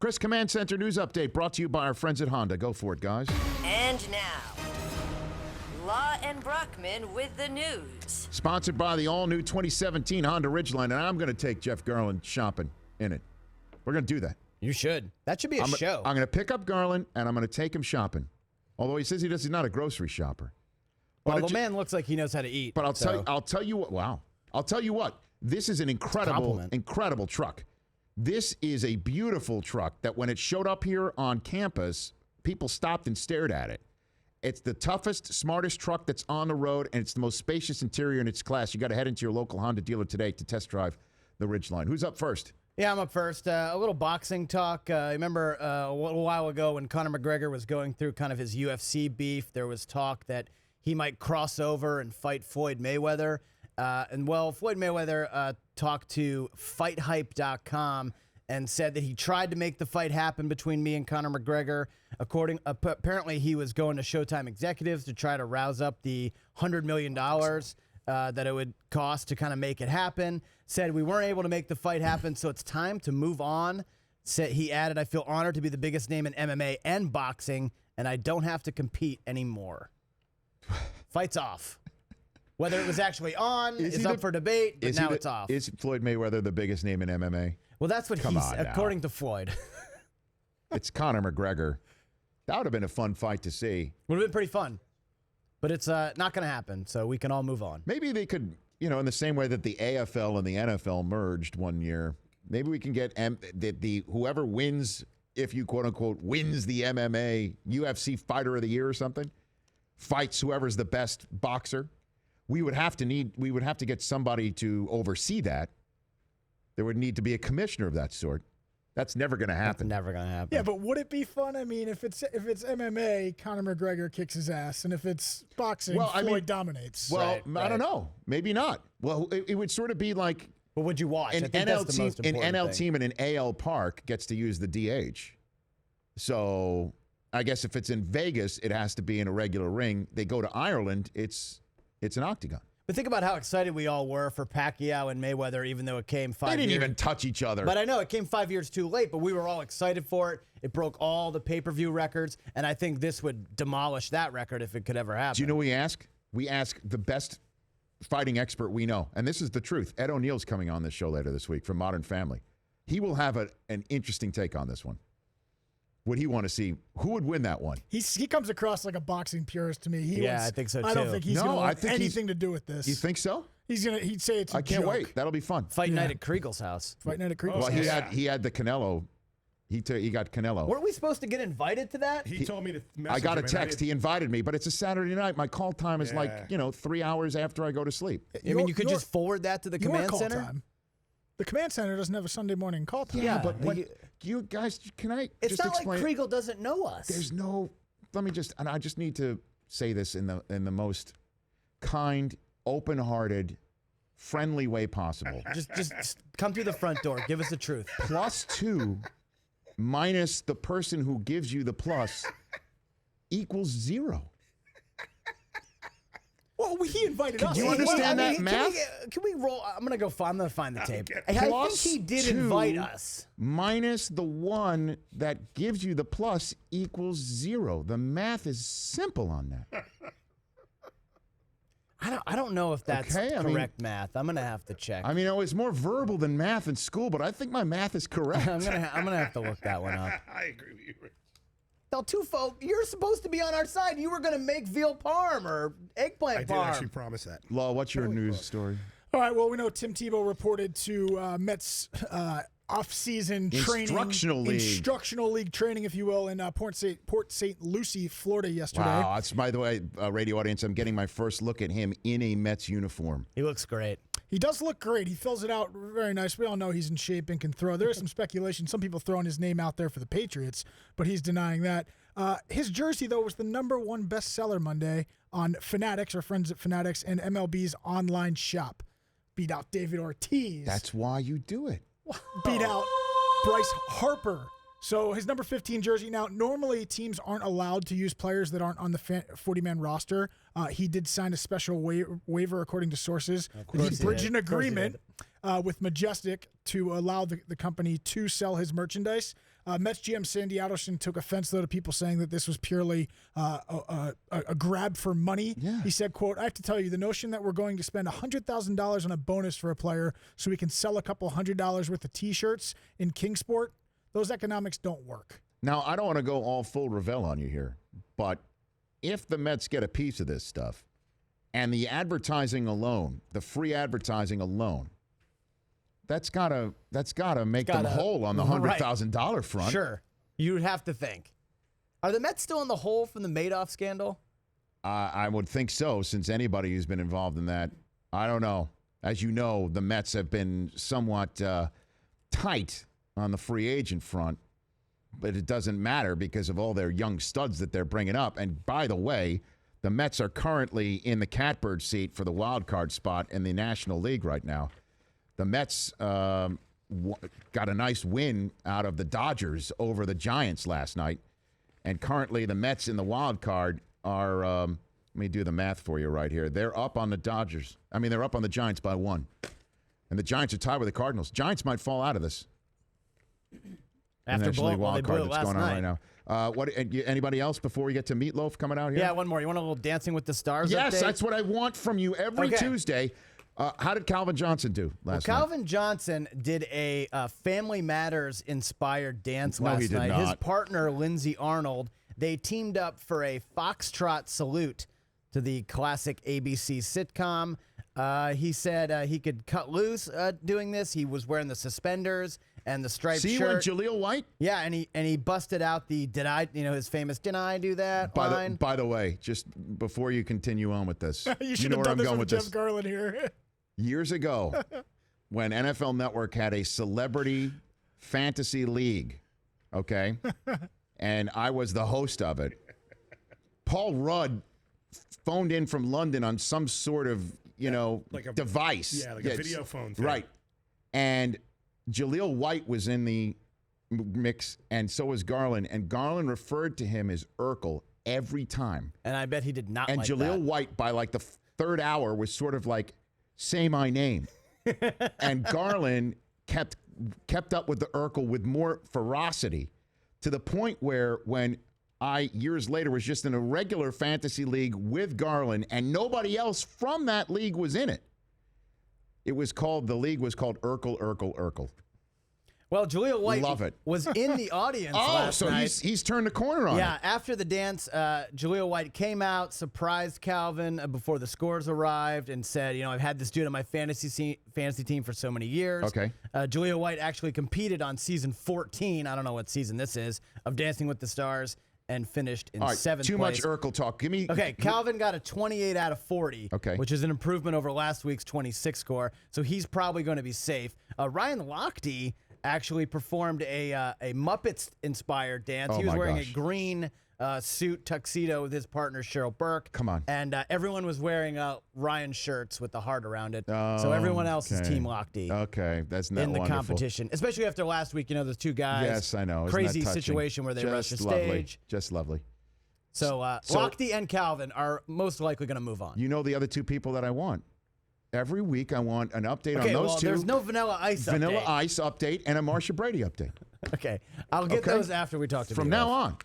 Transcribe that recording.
Chris, Command Center News Update brought to you by our friends at Honda. Go for it, guys. And now, Law and Brockman with the news. Sponsored by the all-new 2017 Honda Ridgeline, and I'm going to take Jeff Garland shopping in it. We're going to do that. You should. That should be a show. I'm going to pick up Garland, and I'm going to take him shopping. Although he says he's not a grocery shopper. Well, the man looks like he knows how to eat. But I'll tell you what. Wow. I'll tell you what. This is an incredible truck. This is a beautiful truck that when it showed up here on campus, people stopped and stared at it. It's the toughest, smartest truck that's on the road, and it's the most spacious interior in its class. You got to head into your local Honda dealer today to test drive the Ridgeline. Who's up first? Yeah, I'm up first. A little boxing talk. I remember a little while ago when Conor McGregor was going through kind of his UFC beef, there was talk that he might cross over and fight Floyd Mayweather. Floyd Mayweather talked to FightHype.com and said that he tried to make the fight happen between me and Conor McGregor. Apparently, he was going to Showtime executives to try to rouse up the $100 million that it would cost to kind of make it happen. Said we weren't able to make the fight happen, so it's time to move on. He added, I feel honored to be the biggest name in MMA and boxing, and I don't have to compete anymore. Fight's off. Whether it was actually on is up for debate, but now it's off. Is Floyd Mayweather the biggest name in MMA? Well, that's what according to Floyd. It's Conor McGregor. That would have been a fun fight to see. Would have been pretty fun. But it's not going to happen, so we can all move on. Maybe they could, in the same way that the AFL and the NFL merged one year, maybe we can get whoever wins, if you quote-unquote wins the MMA UFC Fighter of the Year or something, fights whoever's the best boxer. We would have to get somebody to oversee that. There would need to be a commissioner of that sort. That's never going to happen. That's never going to happen. Yeah, but would it be fun? I mean, if it's MMA, Conor McGregor kicks his ass, and if it's boxing, Floyd dominates. Well, I don't know. Maybe not. Well, it would sort of be like. But would you watch? An NL team in an AL park gets to use the DH. So I guess if it's in Vegas, it has to be in a regular ring. They go to Ireland, it's an octagon. But think about how excited we all were for Pacquiao and Mayweather, even though it came 5 years. They didn't even touch each other. But I know it came 5 years too late, but we were all excited for it. It broke all the pay-per-view records, and I think this would demolish that record if it could ever happen. Do you know what we ask? We ask the best fighting expert we know, and this is the truth. Ed O'Neill's coming on this show later this week from Modern Family. He will have an interesting take on this one. Would he want to see who would win that one? He comes across like a boxing purist to me. I think so too. I don't think he's going to want anything to do with this. You think so? He'd say it's a I can't joke. wait. That'll be fun. Fight night at Kriegel's house. Fight night at Kriegel's Well, house. he had the Canelo. He got Canelo. Weren't we supposed to get invited to that? He told me to message I got a him, text. He invited me, but it's a Saturday night. My call time is Yeah. 3 hours after I go to sleep. I mean, you could just forward that to the Your command call center? time. The command center doesn't have a Sunday morning call time. Yeah, but you guys, can I It's just not explain? like Kriegel doesn't know us. I just need to say this in the most kind, open-hearted, friendly way possible. Just come through the front door. Give us the truth. +2 minus the person who gives you the plus equals 0. Well, he invited us. Do you understand that math? Can we roll? I'm going to find the tape. I think he did +2 invite us. Minus the 1 that gives you the plus equals 0. The math is simple on that. I don't know if that's correct math. I'm going to have to check. I mean, it was more verbal than math in school, but I think my math is correct. I'm gonna have to look that one up. I agree with you, Rick. Del Tufo, you're supposed to be on our side. You were going to make veal parm or eggplant I did parm. actually promise that. Law, what's your news story? All right, well, we know Tim Tebow reported to Mets off-season training. Instructional league training, if you will, in Port St. Lucie, Florida yesterday. Wow, that's, by the way, radio audience, I'm getting my first look at him in a Mets uniform. He looks great. He does look great. He fills it out very nice. We all know he's in shape and can throw. There is some speculation. Some people throwing his name out there for the Patriots, but he's denying that. His jersey, though, was the #1 bestseller Monday on Fanatics, our friends at Fanatics, and MLB's online shop. Beat out David Ortiz. That's why you do it. Beat out Bryce Harper. So his number 15 jersey. Now, normally teams aren't allowed to use players that aren't on the 40-man roster. He did sign a special waiver, according to sources. He bridged an agreement with Majestic to allow the company to sell his merchandise. Mets GM Sandy Alderson took offense, though, to people saying that this was purely a grab for money. Yeah. He said, quote, "I have to tell you, the notion that we're going to spend $100,000 on a bonus for a player so we can sell a couple $100 worth of T-shirts in Kingsport, those economics don't work." Now, I don't want to go all full Ravel on you here, but if the Mets get a piece of this stuff and the advertising alone, the free advertising alone, that's gotta make them whole on the $100,000 front. Sure. You'd have to think. Are the Mets still in the hole from the Madoff scandal? I would think so, since anybody who's been involved in that. I don't know. As you know, the Mets have been somewhat tight on the free agent front, but it doesn't matter because of all their young studs that they're bringing up. And by the way, the Mets are currently in the catbird seat for the wild card spot in the National League right now. The Mets got a nice win out of the Dodgers over the Giants last night. And currently the Mets in the wild card are, let me do the math for you right here. They're up on the Dodgers. I mean, they're up on the Giants by 1. And the Giants are tied with the Cardinals. Giants might fall out of this. After National League wild card it that's going on last right now. Anybody else before we get to Meatloaf coming out here? Yeah, one more. You want a little Dancing with the Stars Yes, update? that's what I want from you every Tuesday. How did Calvin Johnson do last night? Calvin Johnson did a Family Matters inspired dance No, he last did night. not. His partner, Lindsay Arnold, they teamed up for a foxtrot salute to the classic ABC sitcom. He said he could cut loose doing this. He was wearing the suspenders and the striped See shirt. when Jaleel White? Yeah, and he busted out the his famous "Did I do that" line. By the way, just before you continue on with this, You should know have where done I'm this going with with Jeff this. Garland here. Years ago, when NFL Network had a celebrity fantasy league, okay, and I was the host of it, Paul Rudd phoned in from London on some sort of like a device. Yeah, like a video phone thing. Right. And Jaleel White was in the mix, and so was Garland. And Garland referred to him as Urkel every time. And I bet he did not And like Jaleel that. White, by like the third hour, was sort of like, say my name. And Garland kept up with the Urkel with more ferocity, to the point where when I, years later, was just in a regular fantasy league with Garland, and nobody else from that league was in it. The league was called Urkel. Well, Jaleel White Love it. was in the audience Oh, last so night. he's turned the corner on Yeah, it. after the dance, Jaleel White came out, surprised Calvin before the scores arrived, and said, I've had this dude on my fantasy team for so many years. Okay. Jaleel White actually competed on season 14, I don't know what season this is, of Dancing with the Stars, and finished in All right, 7th too place. much Urkel talk. Give me. Okay, Calvin got a 28 out of 40, Okay. which is an improvement over last week's 26 score, so he's probably going to be safe. Ryan Lochte actually performed a Muppets-inspired dance. Oh, He was my wearing gosh. a green suit tuxedo with his partner, Cheryl Burke. Come on. And everyone was wearing Ryan shirts with the heart around it. So everyone else is okay. Team Lochte. Okay, that's not In the wonderful. competition, especially after last week, those two guys. Yes, I know. Isn't Crazy that touching? situation where they rushed the Just lovely. stage. Just lovely. So, Lochte and Calvin are most likely going to move on. You know the other two people that I want. Every week I want an update on Okay, those well, two. there's no Vanilla Ice Vanilla update. Ice update and a Marcia Brady update. Okay, I'll get Okay. those after we talk to From Meatloaf. now on.